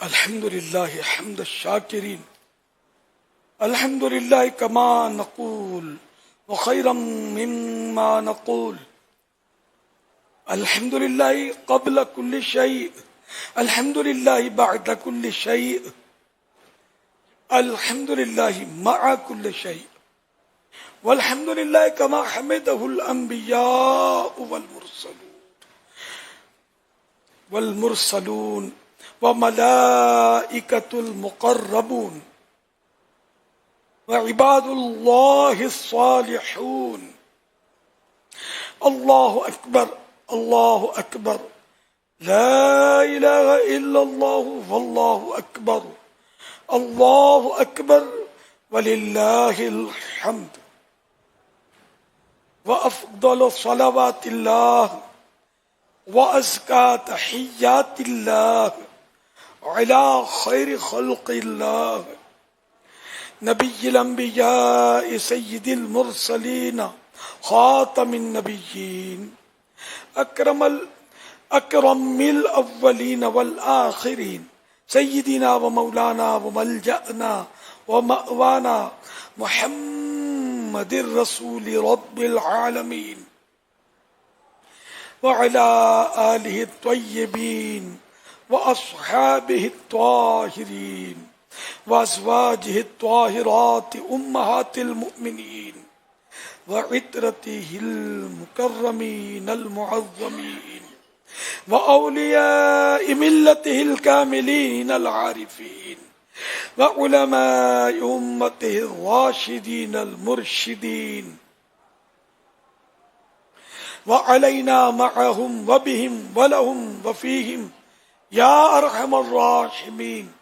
الحمد لله حمد الشاكرين. الحمد لله كما نقول وخيرا مما نقول. الحمد لله قبل كل شيء. الحمد لله بعد كل شيء. الحمد لله مع كل شيء. والحمد لله كما حمده الأنبياء والمرسلون وملائكة المقربون وعباد الله الصالحون. الله أكبر الله أكبر لا إله إلا الله والله أكبر. الله أكبر ولله الحمد. وأفضل صلوات الله وأزكى تحيات الله على خير خلق الله نبي الأنبياء سيد المرسلين خاتم النبيين أكرم الأولين والآخرين سيدنا ومولانا وملجأنا ومأوانا محمد رسول رب العالمين وعلى آله الطيبين وأصحابه الطاهرين وأزواجه الطاهرات أمهات المؤمنين وعترته المكرمين المعظمين وأولياء ملته الكاملين العارفين وعلماء أمته الراشدين المرشدين وعلينا معهم وبهم ولهم وفيهم يا أرحم الراحمين.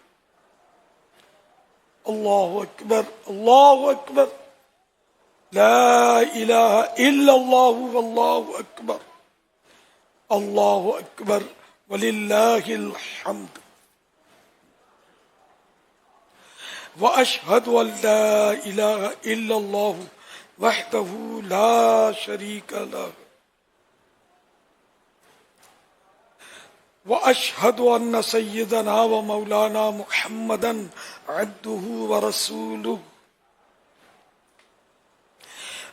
الله أكبر الله أكبر لا إله إلا الله والله أكبر. الله أكبر ولله الحمد. وأشهد أن لا إله إلا الله وحده لا شريك له. وأشهد أن سيدنا ومولانا محمدا عبده ورسوله.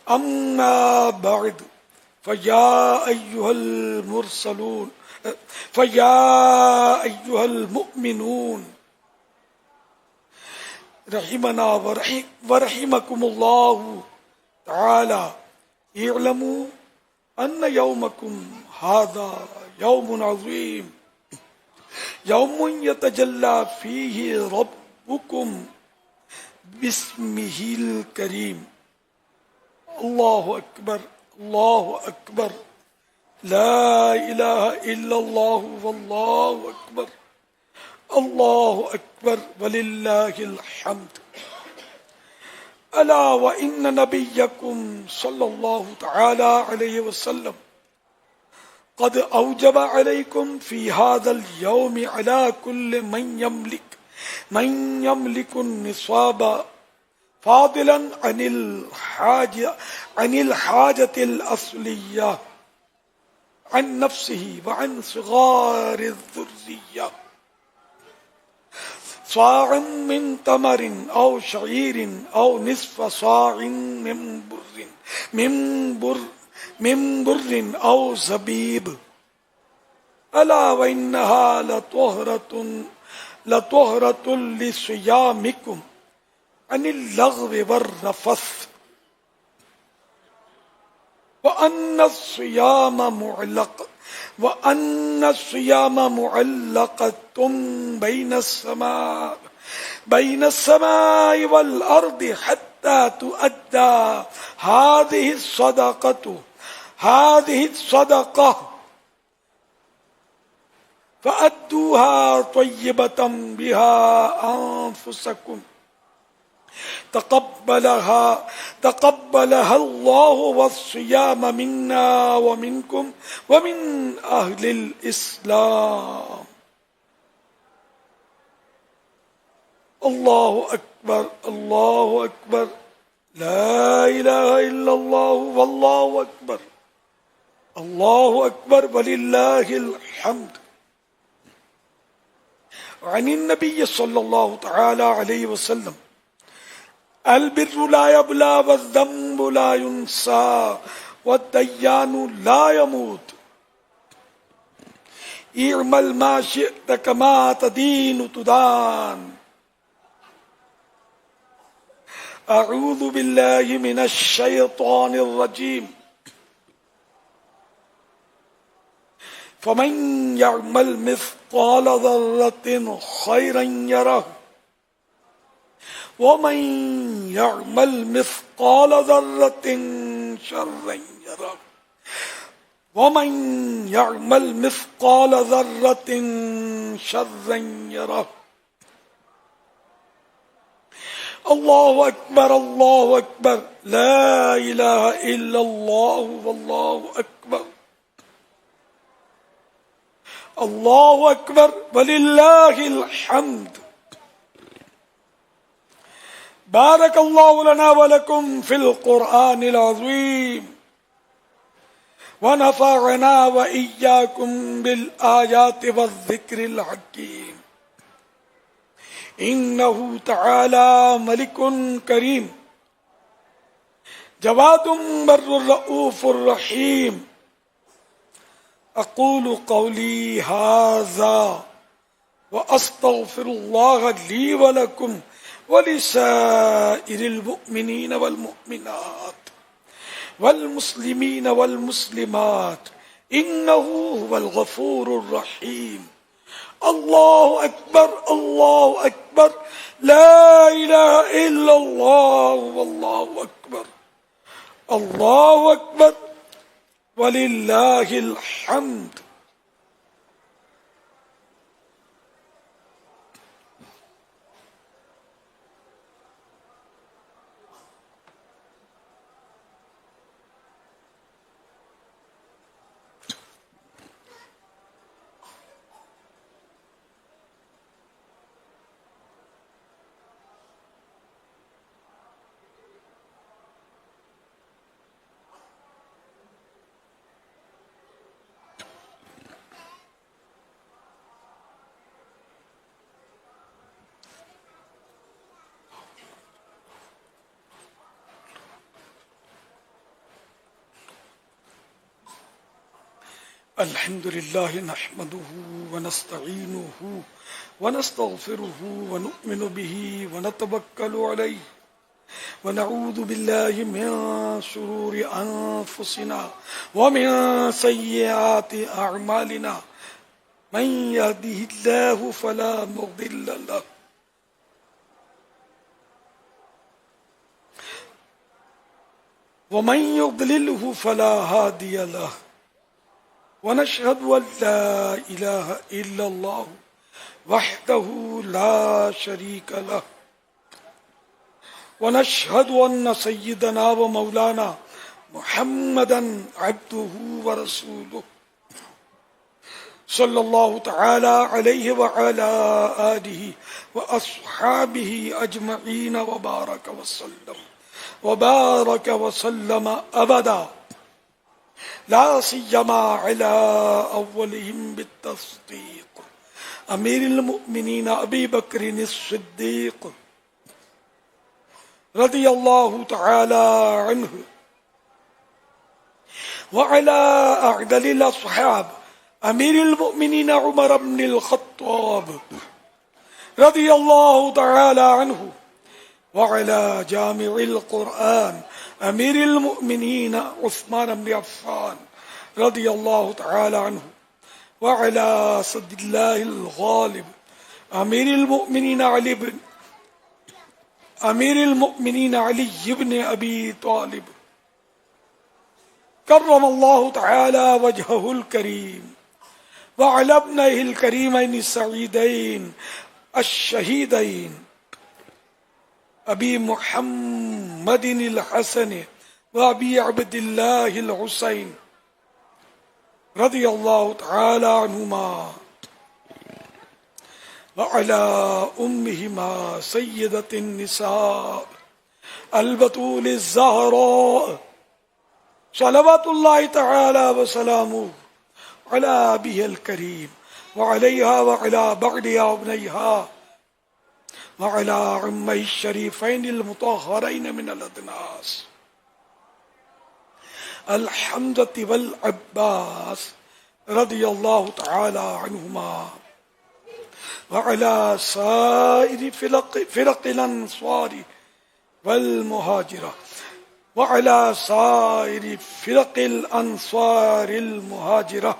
أما بعد فيا أيها المرسلون فيا أيها المؤمنون رحمنا ورحمكم الله تعالى اعلموا أن يومكم هذا يوم عظيم يوم يتجلى فيه ربكم باسمه الكريم. الله أكبر الله أكبر لا إله إلا الله والله أكبر. الله أكبر ولله الحمد. ألا وإن نبيكم صلى الله تعالى عليه وسلم قد أوجب عليكم في هذا اليوم على كل من يملك النصاب فاضلا عن الحاجة الأصلية عن نفسه وعن صغار الذرية صاع من تمر أو شعير أو نصف صاع من بر أو زبيب. ألا وإنها لطهرة لصيامكم عن اللغو والرفث. وأن الصيام معلقة بين السماء والأرض حتى تؤدى هذه الصدقة فأدوها طيبة بها أنفسكم تقبلها الله والصيام منا ومنكم ومن أهل الإسلام. الله أكبر الله أكبر لا إله إلا الله والله أكبر. الله أكبر ولله الحمد. عن النبي صلى الله تعالى عليه وسلم البر لا يبلى والذنب لا ينسى والديان لا يموت اعمل ما شئت كما تدين تدان. اعوذ بالله من الشيطان الرجيم. فمن يعمل مثقال ذرة خيرا يره ومن يعمل مثقال ذرة شرا يره ومن يعمل مثقال ذرة شرا يره. الله أكبر الله أكبر لا إله إلا الله والله أكبر الله أكبر ولله الحمد. بارك الله لنا ولكم في القرآن العظيم ونفعنا وإياكم بالآيات والذكر الحكيم. إنه تعالى ملك كريم جواد بر رؤوف رحيم. أقول قولي هذا وأستغفر الله لي ولكم ولسائر المؤمنين والمؤمنات والمسلمين والمسلمات إنه هو الغفور الرحيم. الله أكبر الله أكبر لا إله إلا الله والله أكبر الله أكبر ولله الحمد. الحمد لله نحمده ونستعينه ونستغفره ونؤمن به ونتوكل عليه ونعوذ بالله من شرور أنفسنا ومن سيئات أعمالنا. من يهده الله فلا مضل له ومن يضلله فلا هادي له. ونشهد أن لا إله إلا الله وحده لا شريك له ونشهد أن سيدنا ومولانا محمدا عبده ورسوله صلى الله تعالى عليه وعلى آله وأصحابه أجمعين وبارك وسلم أبدا لا سيما على أولهم بالتصديق أمير المؤمنين أبي بكر الصديق رضي الله تعالى عنه وعلى أعدل الأصحاب أمير المؤمنين عمر بن الخطاب رضي الله تعالى عنه وعلى جامع القرآن أمير المؤمنين عثمان بن عفان رضي الله تعالى عنه وعلى سد الله الغالب أمير المؤمنين علي بن أبي طالب كرم الله تعالى وجهه الكريم وعلى ابنه الكريمين السعيدين الشهيدين أبي محمد الحسن وأبي عبد الله الحسين رضي الله تعالى عنهما وعلى أمهما سيدة النساء البتول الزهراء صلوات الله تعالى وسلامه على أبيها الكريم وعليها وعلى بعدها وابنيها وعلى عمي الشريفين المطهرين من الأدناس الحمزة والعباس رضي الله تعالى عنهما وعلى سائر فرق الأنصار والمهاجرة وعلى سائر فرق الأنصار المهاجرة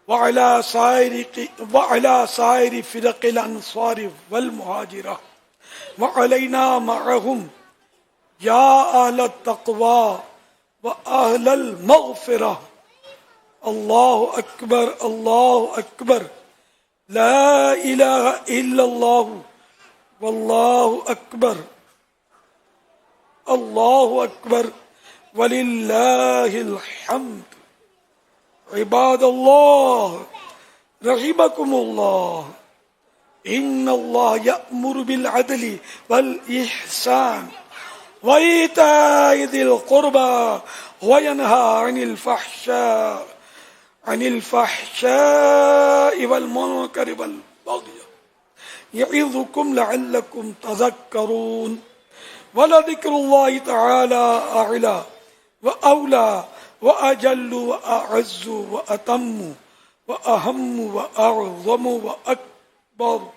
وعلى سائر فرق الأنصار والمهاجرة وعلينا معهم يا أهل التقوى وأهل المغفرة. الله أكبر الله أكبر لا إله إلا الله والله أكبر الله أكبر ولله الحمد. عباد الله رحمكم الله، إن الله يأمر بالعدل والإحسان وإيتاء ذي القربى وينهى عن الفحشاء والمنكر والبغي يعظكم لعلكم تذكرون. ولذكر الله تعالى أعلى وأولى وأجل وأعز وأتم وأهم وأعظم وأكبر.